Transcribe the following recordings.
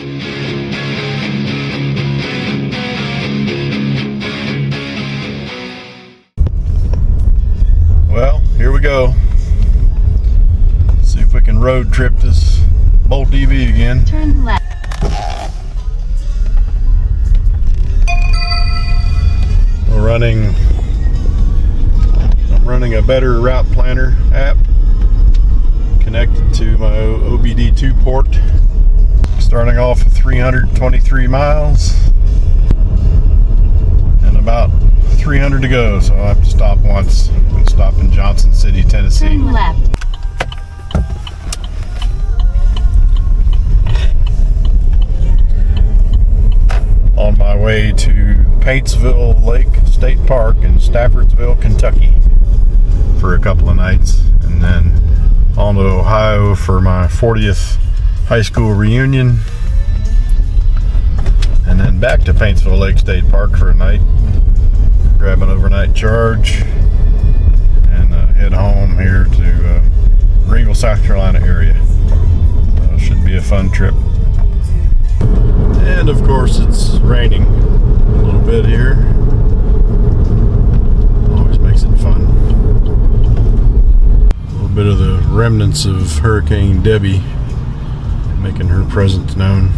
Well, here we go. See if we can road trip this Bolt EV again. Turn left. I'm running a better route planner app connected to my OBD2 port. Starting off at 323 miles and about 300 to go, so I'll have to stop once. I'll stop in Johnson City, Tennessee. Turn left. On my way to Paintsville Lake State Park in Staffordsville, Kentucky for a couple of nights, and then on to Ohio for my 40th high school reunion, and then back to Paintsville Lake State Park for a night, grab an overnight charge, and head home here to Greenville, South Carolina area. Should be a fun trip. And of course it's raining a little bit here. Always makes it fun. A little bit of the remnants of Hurricane Debbie making her presence known.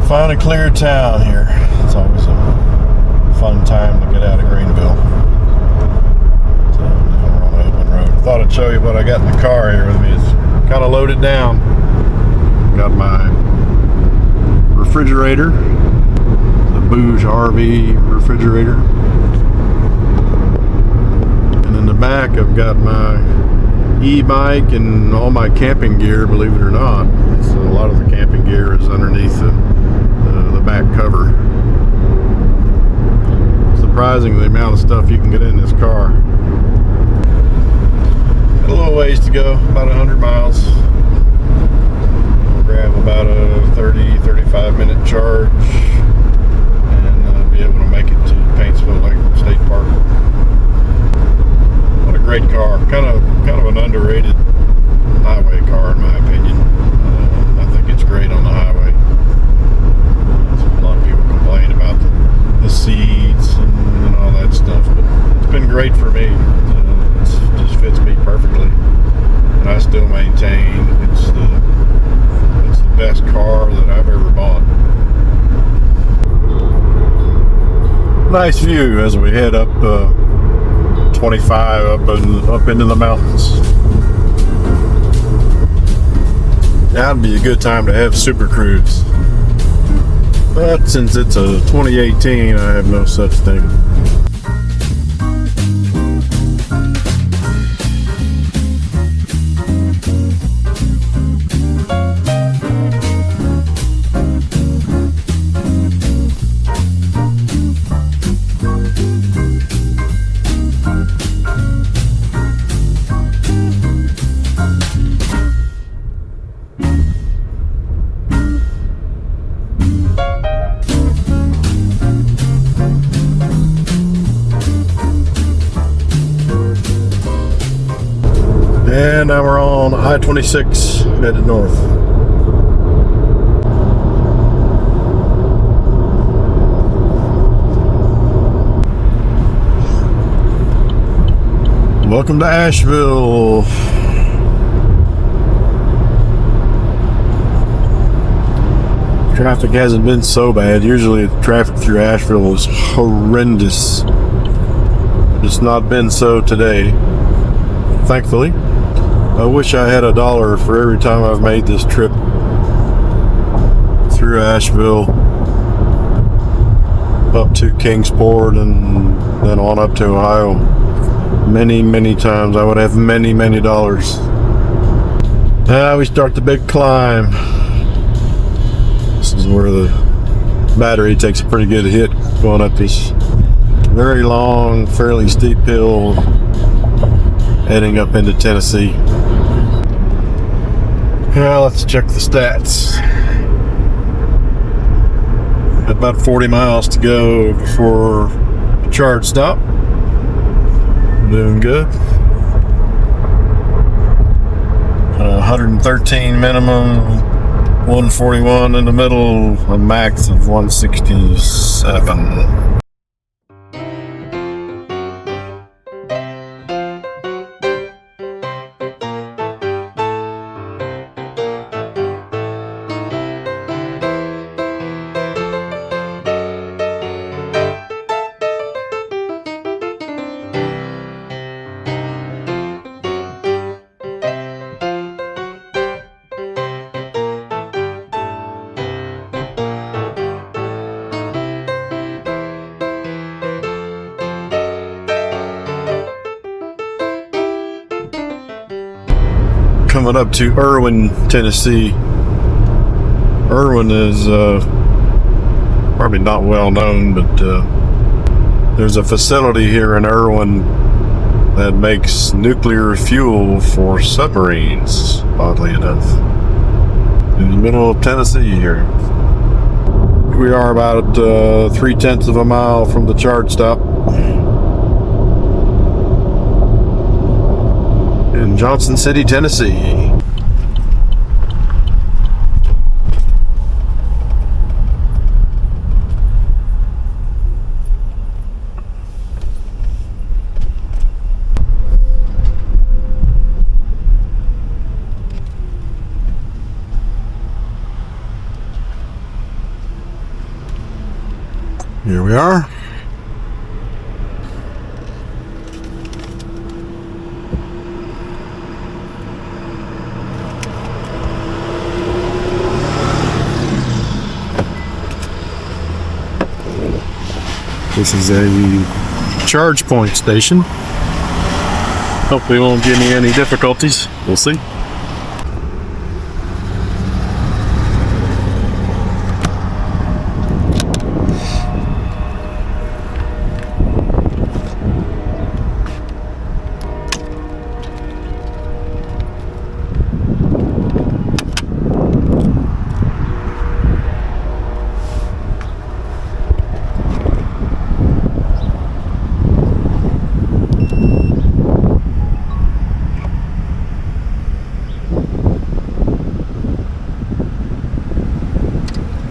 Find a clear town here. It's always a fun time to get out of Greenville. So now we're on an open road. Thought I'd show you what I got in the car here with me. It's kind of loaded down. Got my refrigerator, the Bouge RV refrigerator, and in the back I've got my e-bike and all my camping gear, believe it or not. So a lot of the camping gear is underneath the back cover. Surprising the amount of stuff you can get in this car. Got a little ways to go, about 100 miles. Grab about a 30-35 minute charge and be able to make it to Paintsville Lake State Park. What a great car. Kind of an underrated highway car in my opinion. I think it's great on the highway. A lot of people complain about the seats and all that stuff, but it's been great for me. It just fits me perfectly, and I still maintain it's the best car that I've ever bought. Nice view as we head up 25 up into the mountains. That'd be a good time to have Super Cruise, but since it's a 2018, I have no such thing. And now we're on I-26 headed north. Welcome to Asheville. Traffic hasn't been so bad. Usually the traffic through Asheville is horrendous. It's not been so today, thankfully. I wish I had $1 for every time I've made this trip through Asheville up to Kingsport and then on up to Ohio. Many times I would have many dollars. Now we start the big climb. This is where the battery takes a pretty good hit going up this very long, fairly steep hill heading up into Tennessee. Now let's check the stats. About 40 miles to go before a charge stop. Doing good. 113 minimum, 141 in the middle, a max of 167. Coming up to Irwin, Tennessee. Irwin is probably not well known, but there's a facility here in Irwin that makes nuclear fuel for submarines, oddly enough. In the middle of Tennessee here. We are about 3/10 of a mile from the charge stop in Johnson City, Tennessee. Here we are. This is a charge point station. Hopefully it won't give me any difficulties. We'll see.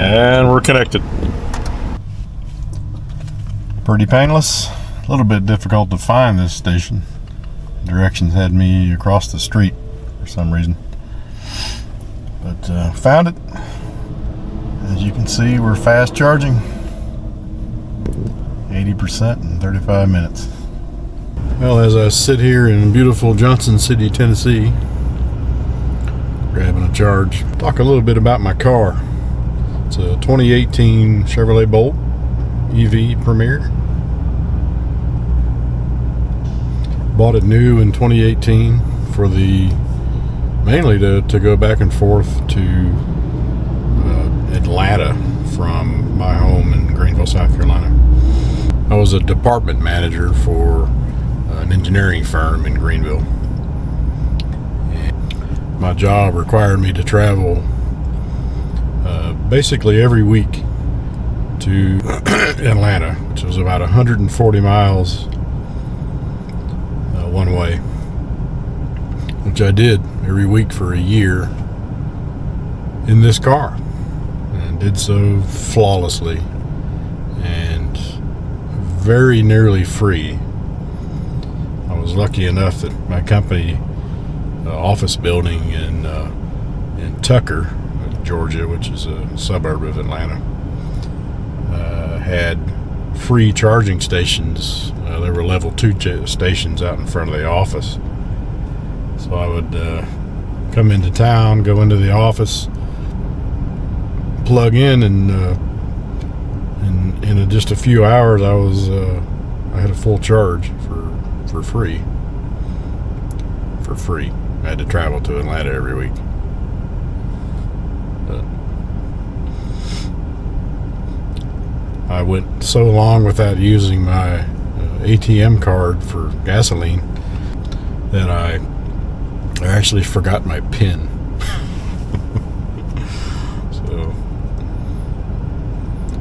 And we're connected. Pretty painless. A little bit difficult to find this station. Directions had me across the street for some reason. But found it. As you can see, we're fast charging. 80% in 35 minutes. Well, as I sit here in beautiful Johnson City, Tennessee, grabbing a charge, talk a little bit about my car. It's a 2018 Chevrolet Bolt EV Premier. Bought it new in 2018 for mainly to go back and forth to Atlanta from my home in Greenville, South Carolina. I was a department manager for an engineering firm in Greenville. And my job required me to travel basically every week to Atlanta, which was about 140 miles one way, which I did every week for a year in this car, and did so flawlessly and very nearly free. I was lucky enough that my company office building in Tucker, Georgia, which is a suburb of Atlanta, had free charging stations. There were level 2 stations out in front of the office. So I would come into town, go into the office, plug in, and in just a few hours I had a full charge for free. For free. I had to travel to Atlanta every week. I went so long without using my ATM card for gasoline that I actually forgot my PIN. So,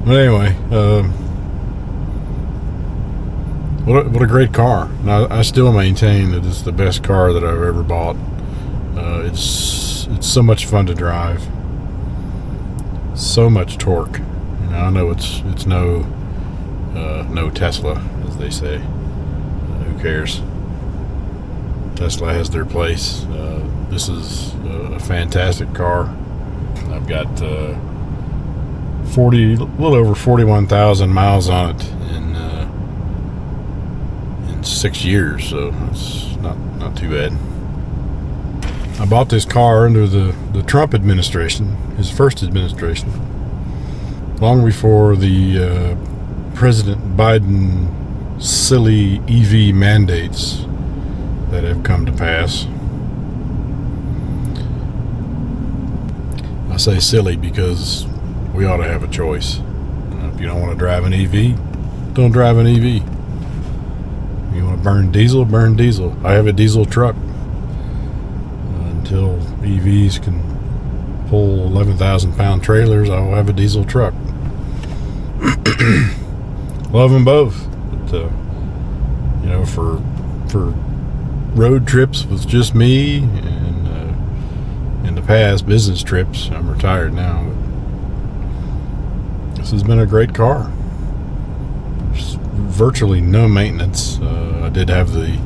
but anyway, what a great car. Now, I still maintain that it's the best car that I've ever bought. it's so much fun to drive. So much torque. I know it's no Tesla, as they say. Who cares? Tesla has their place. This is a fantastic car. I've got a little over 41,000 miles on it in 6 years, so it's not too bad. I bought this car under the Trump administration, his first administration, long before the President Biden silly EV mandates that have come to pass. I say silly because we ought to have a choice. If you don't want to drive an EV, don't drive an EV. You want to burn diesel, burn diesel. I have a diesel truck. Until EVs can pull 11,000 pound trailers, I'll have a diesel truck. Love them both, but for road trips with just me, and in the past business trips, I'm retired now, but this has been a great car. There's virtually no maintenance. I did have the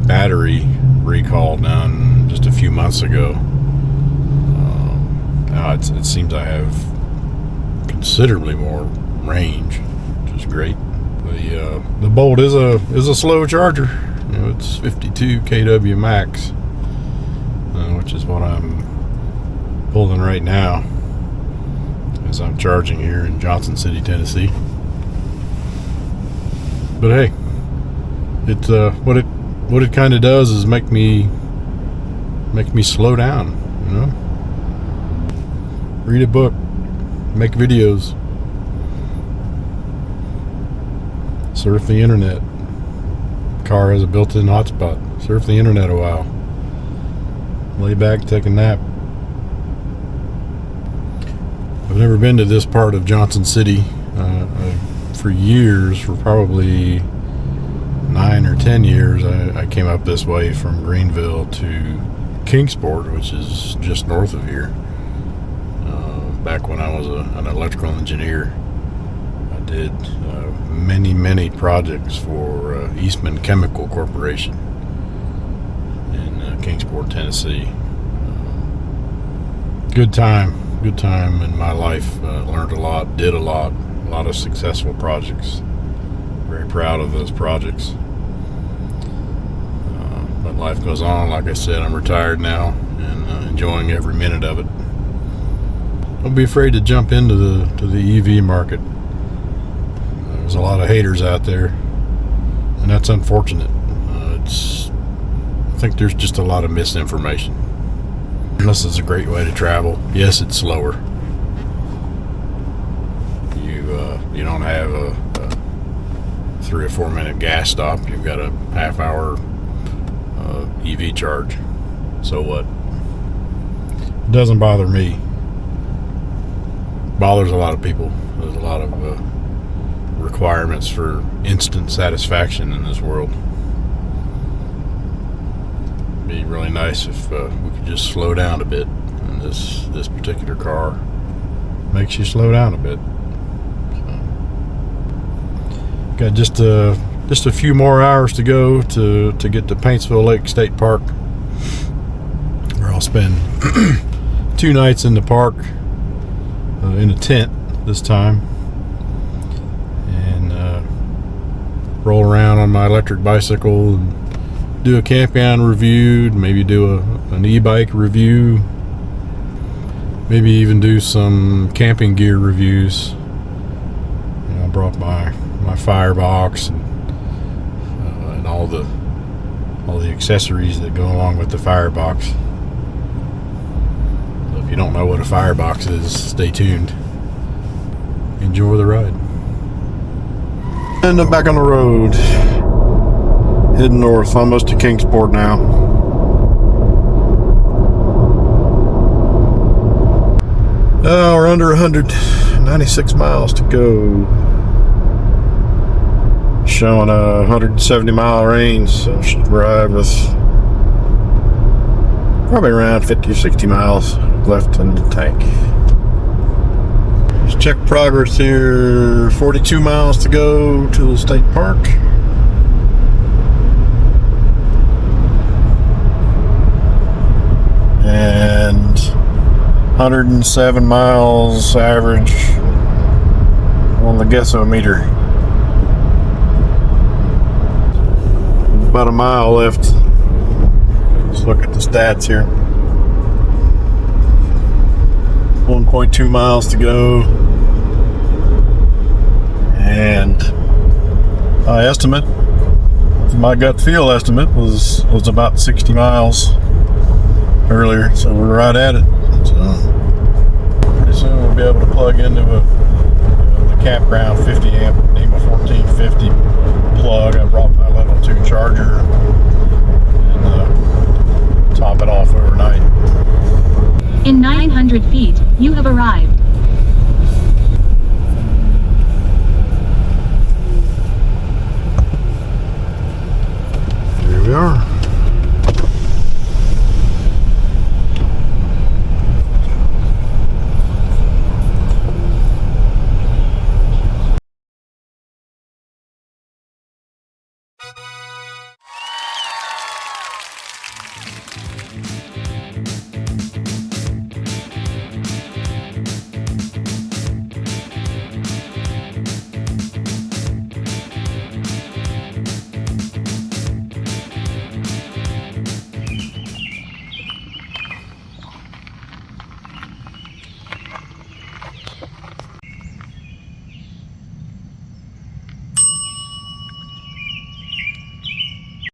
battery recall done just a few months ago. Now it seems I have considerably more range, which is great. The Bolt is a slow charger. It's 52 kW max, which is what I'm pulling right now as I'm charging here in Johnson City, Tennessee. But hey, it's what it kind of does is make me slow down, read a book, make videos, surf the internet. Car has a built-in hotspot. Surf the internet a while, lay back, take a nap. I've never been to this part of Johnson City. For years, for probably 9 or 10 years, I came up this way from Greenville to Kingsport, which is just north of here. Back when I was an electrical engineer, I did many projects for Eastman Chemical Corporation in Kingsport, Tennessee. Good time in my life. Learned a lot, did a lot of successful projects. Very proud of those projects. But life goes on. Like I said, I'm retired now and enjoying every minute of it. Don't be afraid to jump into the EV market. There's a lot of haters out there, and that's unfortunate. I think there's just a lot of misinformation. This is a great way to travel. Yes, it's slower. You don't have a 3 or 4 minute gas stop. You've got a half-hour EV charge. So what? It doesn't bother me. It bothers a lot of people. There's a lot of requirements for instant satisfaction in this world. It'd be really nice if we could just slow down a bit. And this particular car makes you slow down a bit. Got just a few more hours to go to get to Paintsville Lake State Park, where I'll spend 2 nights in the park in a tent this time, and roll around on my electric bicycle and do a Campion review, maybe do an e-bike review, maybe even do some camping gear reviews. I brought my firebox and all the accessories that go along with the firebox. So if you don't know what a firebox is, stay tuned. Enjoy the ride. And I'm back on the road, heading north, almost to Kingsport now. We're under 196 miles to go. Showing a 170 mile range, so I should arrive with Probably around 50 or 60 miles left in the tank. Let's check progress here. 42 miles to go to the state park. And 107 miles average on the guessometer. About a mile left. Let's look at the stats here. 1.2 miles to go. And my estimate, my gut feel estimate was about 60 miles earlier, so we're right at it. So pretty soon we'll be able to plug into the campground 50 amp NEMA 1450 plug. I brought my level 2 charger and top it off overnight. In 900 feet, you have arrived. Here we are.